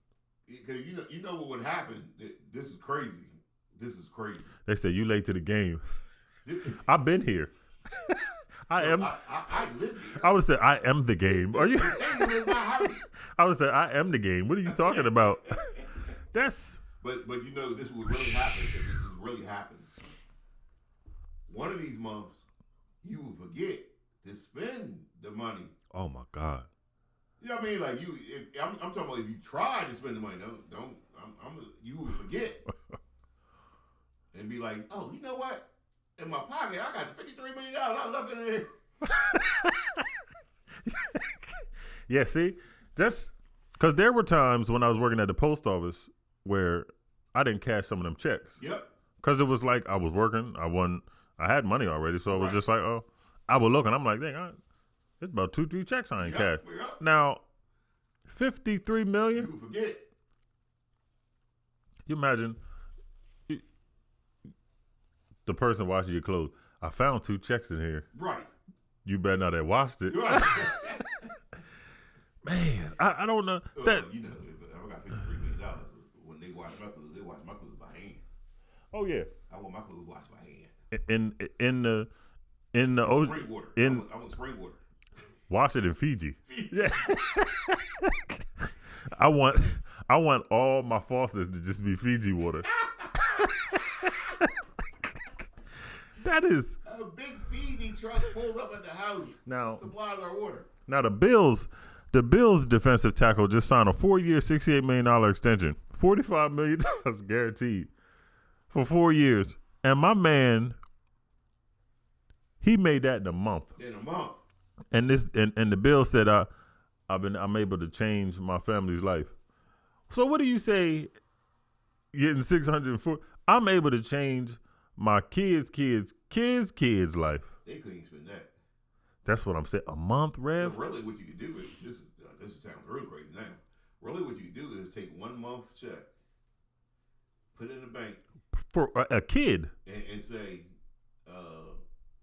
Because you know what would happen? This is crazy. They say you late to the game. I've been here. I live here. I would say I am the game. Are you? I would say I am the game. What are you talking about? That's. But you know this would really happen. If this really happens, one of these months you will forget to spend the money. Oh my God. You know what I mean? Like I'm talking about if you try to spend the money, you will forget. And be like, oh, you know what? In my pocket, I got $53 million. I left it in there. Yeah, see? That's because there were times when I was working at the post office where I didn't cash some of them checks. Yep. Because it was like I was working. I had money already. So it was just like, oh, I would look and I'm like, dang, it's about 2-3 checks I ain't cashed. Yep. Now, $53 million. You forget. You imagine. The person washing your clothes. I found 2 checks in here. Right. You better not have washed it. Right. Man, I don't know that. You know, if I got $53 million. When they watch my clothes, by hand. Oh yeah. I want my clothes washed by hand. In the ocean. Spring water. I want spring water. Wash it in Fiji. Yeah. I want all my faucets to just be Fiji water. That is a big Fiji truck pulled up at the house. Now supplies our water. Now the Bills defensive tackle just signed a 4-year, $68 million extension, $45 million guaranteed for 4 years, and my man, he made that in a month. And the Bills said, I'm able to change my family's life. So what do you say? Getting 604, I'm able to change my kids' life. They couldn't spend that. That's what I'm saying. A month, Rev? But really, what you could do is this sounds real crazy now. Really, what you could do is take 1 month check, put it in the bank for a kid, and say,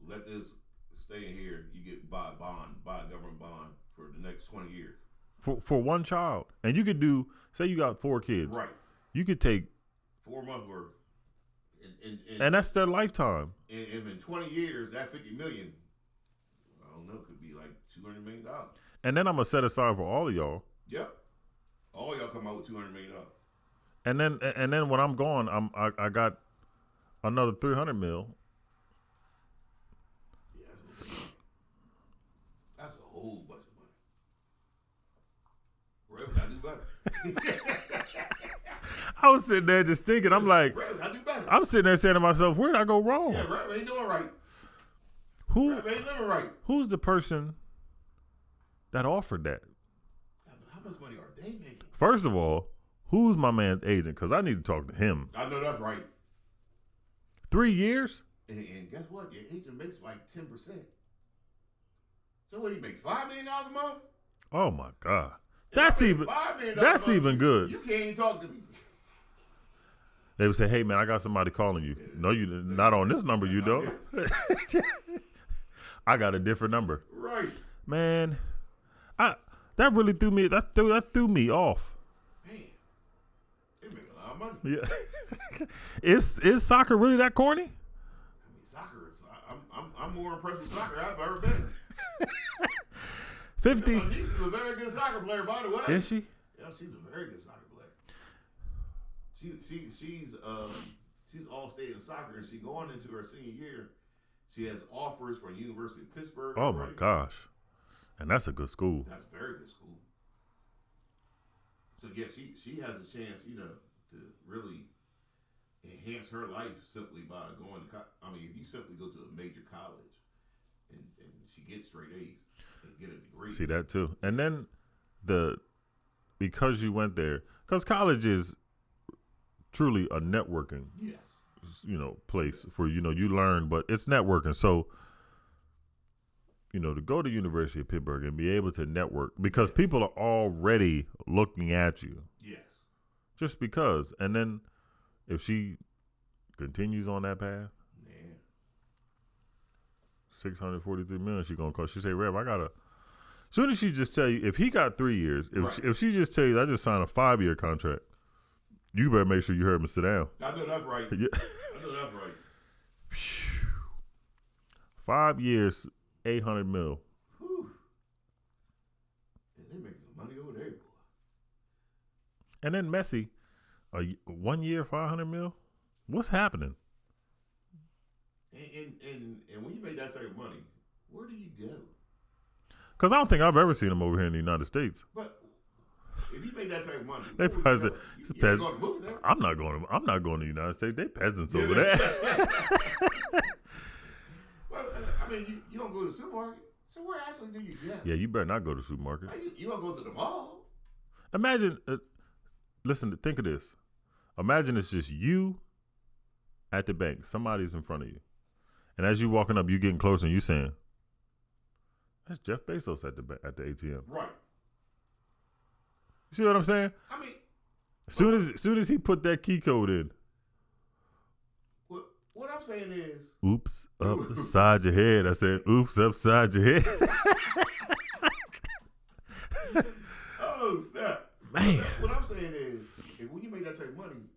let this stay in here. You get buy a government bond for the next 20 years for one child, and you could do. Say you got 4 kids, right? You could take 4 months worth, and that's their lifetime. And in 20 years, that $50 million, I don't know, could be like $200 million. And then I'm gonna set aside for all of y'all. Yep, all y'all come out with $200 million. And then when I'm gone, I got another $300 million. Yeah, that's a whole bunch of money. Red, I do better. I was sitting there just thinking, I'm like, I'm sitting there saying to myself, where'd I go wrong? Yeah, Red ain't doing right. Red ain't living right. Who's the person that offered that? How much money are they making? First of all, who's my man's agent? Because I need to talk to him. I know that's right. 3 years? And guess what? Your agent makes like 10%. So what, he make $5 million a month? Oh my God. That's even good. You can't even talk to me. They would say, "Hey man, I got somebody calling you." Yeah. No, you not on this number. You don't. I got a different number. Right, man. That really threw me. That threw me off. Man, they make a lot of money. Yeah. Is soccer really that corny? I mean, soccer is. I'm more impressed with soccer I've ever been. 50. My niece is a very good soccer player, by the way. Is she? Yeah, she's a very good soccer player. She's all state in soccer, and she going into her senior year. She has offers for University of Pittsburgh. Oh my gosh, and that's a good school. That's a very good school. So yeah, she has a chance, to really enhance her life simply by going to. If you simply go to a major college, and she gets straight A's. Get a degree. See that too. And then because you went there, because college is truly a networking place for you learn, but it's networking. So to go to University of Pittsburgh and be able to network because people are already looking at you. Yes. Just because. And then if she continues on that path, man, $643 million she gonna cost. She say, Rev, I gotta. Soon as she just tell you, if he got 3 years, if she just tell you, I just signed a 5-year contract, you better make sure you heard me sit down. I know that's right. Yeah. I know that's right. 5 years, $800 million. Whew. They making some money over there, boy. And then Messi, 1 year, $500 million. What's happening? And when you make that type of money, where do you go? Because I don't think I've ever seen him over here in the United States. But if you make that type of money, they probably I'm not going to the United States. They peasants over there. Well, you don't go to the supermarket. So where actually do you go? Yeah, you better not go to the supermarket. You don't go to the mall. Imagine, listen, think of this. Imagine it's just you at the bank. Somebody's in front of you. And as you walking up, you getting closer and you saying, that's Jeff Bezos at the ATM. Right. You see what I'm saying? Soon as he put that key code in. What I'm saying is, oops upside your head. I said, oops upside your head. Oh snap, man. What I'm saying is, if when you make that type of money,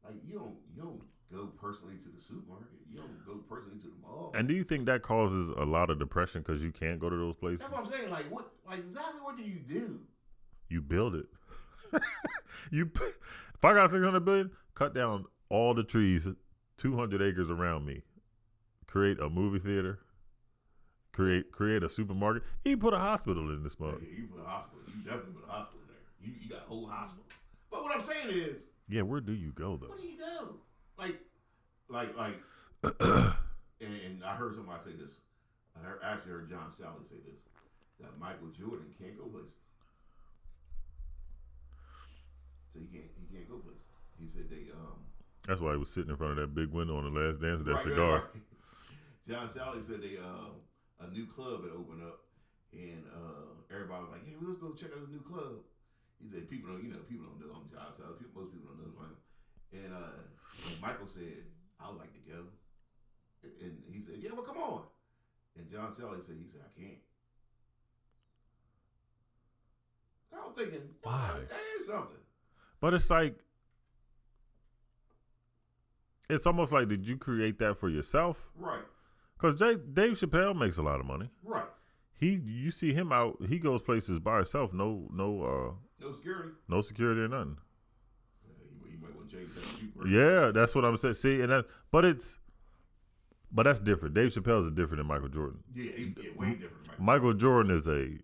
like you don't go personally to the supermarket. You don't go personally to the mall. And do you think that causes a lot of depression because you can't go to those places? That's what I'm saying. Like what? Like exactly what do you do? You build it. If I got $600 billion, cut down all the trees, 200 acres around me. Create a movie theater. Create a supermarket. You put a hospital in this mug. Yeah, you put a hospital. You definitely put a hospital there. You got a whole hospital. But what I'm saying is, yeah, where do you go though? Where do you go? Like, and I heard somebody say this. I actually heard John Sally say this, that Michael Jordan can't go places. So he can't go places. He said That's why he was sitting in front of that big window on The Last Dance with that cigar. Right. John Sally said a new club had opened up, and everybody was like, "Hey, let's go check out the new club." He said, "People don't know I'm John Sally. Most people don't know him." And Michael said, "I would like to go," and he said, "Yeah, well, come on." And John Sally said, "I can't." I was thinking, why? That is something. But it's like, it's almost like, did you create that for yourself? Right. Because Dave Chappelle makes a lot of money. Right. You see him out. He goes places by himself. No security. No security or nothing. You might want to change that. Yeah, that's what I'm saying. See, but that's different. Dave Chappelle's is different than Michael Jordan. Yeah, way different. Michael Jordan is a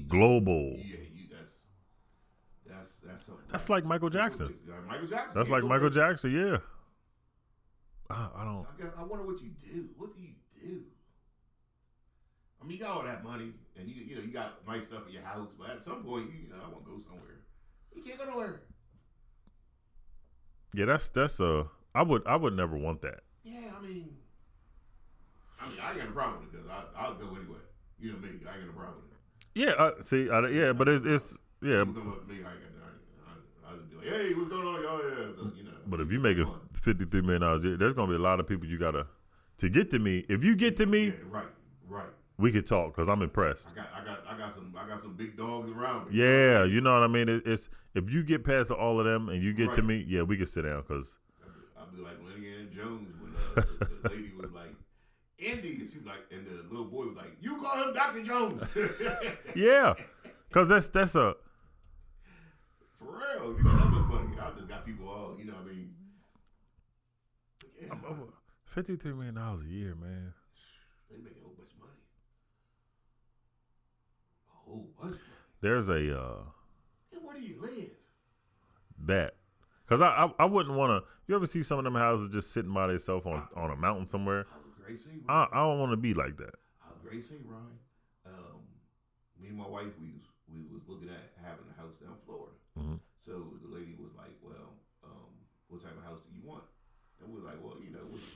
global. Yeah, that's something. That's like Michael Jackson. Michael Jackson. That's like Michael Jackson. Yeah. I don't. I wonder what you do. What do you do? I mean, you got all that money, and you got nice stuff in your house, but at some point, I want to go somewhere. You can't go nowhere. Yeah, that's I would never want that. Yeah, I mean, I ain't got a problem with it because I'll go anyway. You know me, I ain't got a problem with it. Yeah, but it's yeah. People come up to me, I'll just be like, "Hey, what's going on, y'all?" Yeah, But if you make it $53 million a year, there's gonna be a lot of people you gotta to get to me. If you get to me, yeah, right. We could talk because I'm impressed. I got some big dogs around me. Yeah, you know what I mean. It's if you get past all of them and you get to me, yeah, we can sit down because I'll be like Lenny and Jones when the lady was like Indy, and she was like, and the little boy was like, "You call him Dr. Jones." Yeah, because that's a for real. You know that much money. I just got people all. You know what I mean? Yeah, $53 million a year, man. They make a whole bunch of money. A whole bunch of money. There's a And where do you live? That because I wouldn't want to. You ever see some of them houses just sitting by themselves on a mountain somewhere? I don't want to be like that. I was great say, Ryan. Me and my wife, we was looking at having a house down in Florida. Mm-hmm. So the lady was like, "Well, what type of house do you want?" And we were like, "Well,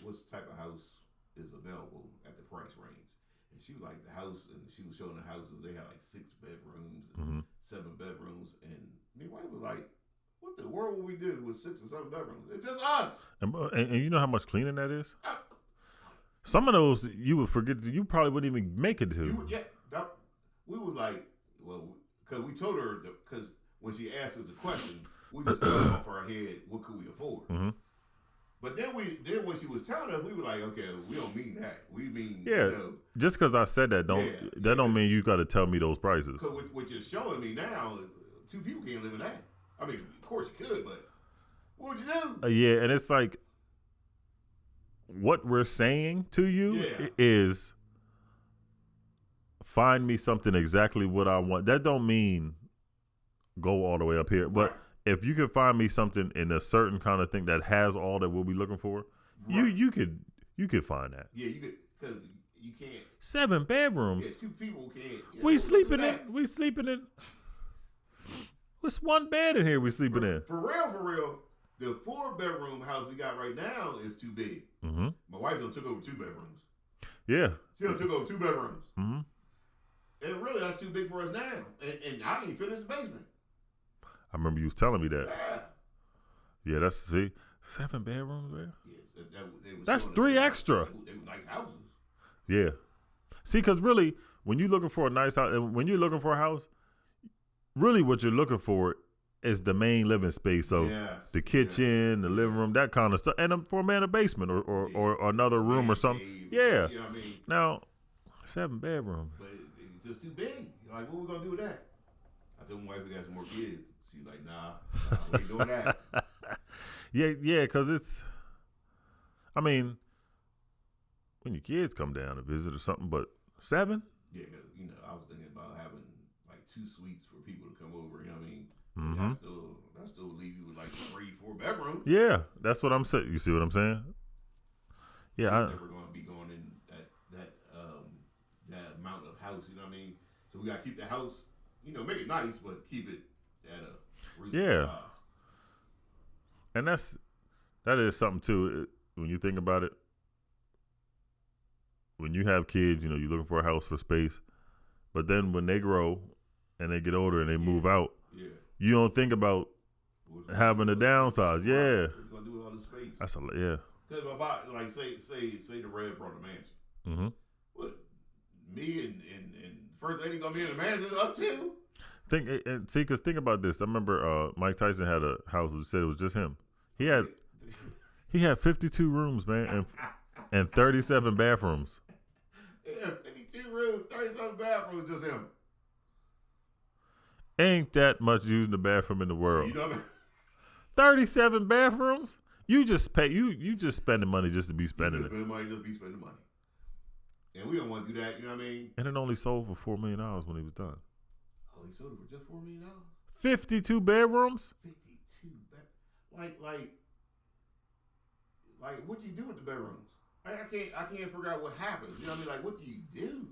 what type of house is available at the price range?" And she was like, "The house," and she was showing the houses. They had like 6 bedrooms, and 7 bedrooms, and me and my wife was like, "What the world would we do with 6 or 7 bedrooms? It's just us." And you know how much cleaning that is? Some of those you would forget. You probably wouldn't even make it to. We was like, well, because we told her, because when she asked us the question, we just told off our head, what could we afford? Mm-hmm. But then when she was telling us, we were like, okay, we don't mean that. We mean, just because I said that don't mean you got to tell me those prices. So what you're showing me now, 2 people can't live in that. I mean, of course you could, but what would you do? Yeah, and it's like, what we're saying to you is find me something exactly what I want. That don't mean go all the way up here. But if you can find me something in a certain kind of thing that has all that we'll be looking for, you could find that. Yeah, you could, because you can't. 7 bedrooms. Yeah, 2 people can't. We sleeping in. What's 1 bed in here we sleeping in? For real. The 4-bedroom house we got right now is too big. Mm-hmm. My wife done took over 2 bedrooms. Yeah. She done took over 2 bedrooms. Mm-hmm. And really, that's too big for us now. And I didn't finish the basement. I remember you was telling me that. Yeah. Yeah, 7 bedrooms, man. Yeah, that's 3 extra. They were nice houses. Yeah. See, because really, when you're looking for a nice house, and when you're looking for a house, really what you're looking for is the main living space. So the kitchen, the living room, that kind of stuff. And for a man, a basement or another room or something. Yeah. You know what I mean? Now, 7 bedrooms. But it's just too big. Like, what we going to do with that? I told my wife we got some more kids. She's like, nah, we ain't doing that. Yeah, because it's, I mean, when your kids come down to visit or something, but 7? Yeah, because, I was thinking about having, like, 2 suites for people to come over, you know what I mean? Mm-hmm. That still leave you with, like, 3-4 bedrooms. Yeah, that's what I'm saying. You see what I'm saying? Yeah. I'm never going to be going in that amount of house, you know what I mean? So we got to keep the house, make it nice, but keep it at a reasonable size. And that is something, too, when you think about it. When you have kids, you're looking for a house for space. But then when they grow and they get older and they move out, you don't think about having a downsize. Yeah. What you going to do with all this space? That's yeah. Because about, like, say the Red brought a mansion. Mm-hmm. What? Me and First Lady going to be in the mansion, us too? Because think about this. I remember Mike Tyson had a house that said it was just him. He had 52 rooms, man, and 37 bathrooms. Yeah, 52 rooms, 37 bathrooms, just him. Ain't that much using the bathroom in the world. You know what I mean? 37 bathrooms? You just spending money just to be spending it. Spending money just to be spending money. And we don't want to do that, you know what I mean? And it only sold for $4 million when he was done. Oh, he sold it for just $4 million? 52 bedrooms? 52 bedrooms. Like what do you do with the bedrooms? I can't figure out what happens. You know what I mean? Like, what do you do?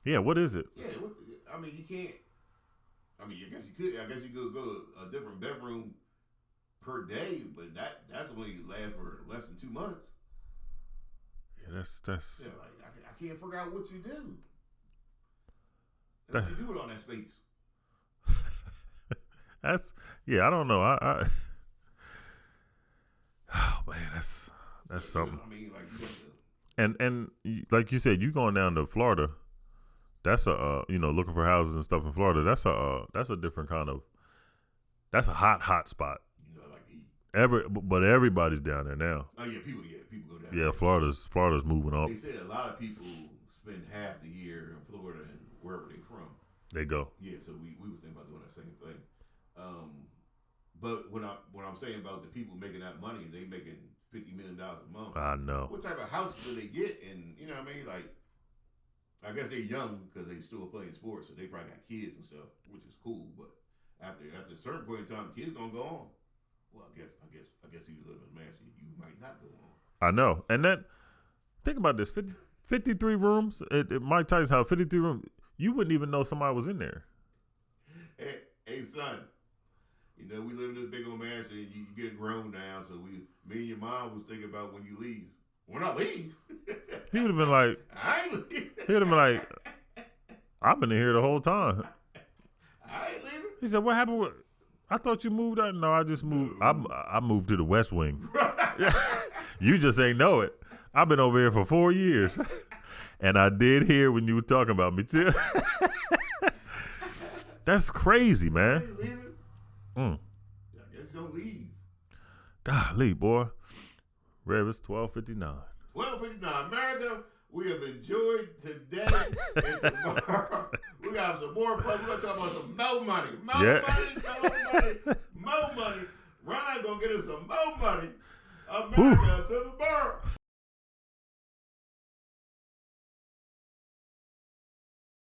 Yeah, what is it? Yeah, you can't. I guess you could. I guess you could go to a different bedroom per day, but that's only last for less than 2 months. Yeah, that's. Yeah, like I can't figure out what you do. What you do with all that space? I don't know. I oh man, that's something. I mean, like, you and like you said, you going down to Florida. That's looking for houses and stuff in Florida. That's a different kind of. That's a hot spot. Like heat. But everybody's down there now. Oh yeah, people go down. Yeah, Florida's moving up. They said a lot of people spend half the year in Florida and wherever they're from. They go. Yeah, so we was thinking about doing that same thing. But what I'm saying about the people making that money, they making $50 million a month. I know. What type of house do they get? And you know what I mean? Like, I guess they're young because they still playing sports, so they probably got kids and stuff, which is cool. But after a certain point in time, the kids gonna go on. Well, I guess if you live in a mansion, you might not go on. I know, and think about this: 53 rooms. Mike Tyson's house, 53 rooms. You wouldn't even know somebody was in there. Hey son, we live in this big old mansion. You getting grown now, so me and your mom was thinking about when you leave. When I leave, he would have been like, I ain't leaving. He would have been like, I've been in here the whole time. I ain't leaving. He said, what happened with, I thought you moved out. No, I just moved. I moved to the West Wing. You just ain't know it. I've been over here for 4 years. And I did hear when you were talking about me too. That's crazy, man. I ain't leaving. I guess you don't leave. Golly, boy. Rev, it's 12:59. 12:59. America, we have enjoyed today and tomorrow. We got some more fun. We're going to talk about some more money. More money. Ryan going to get us some more money. America to the bar.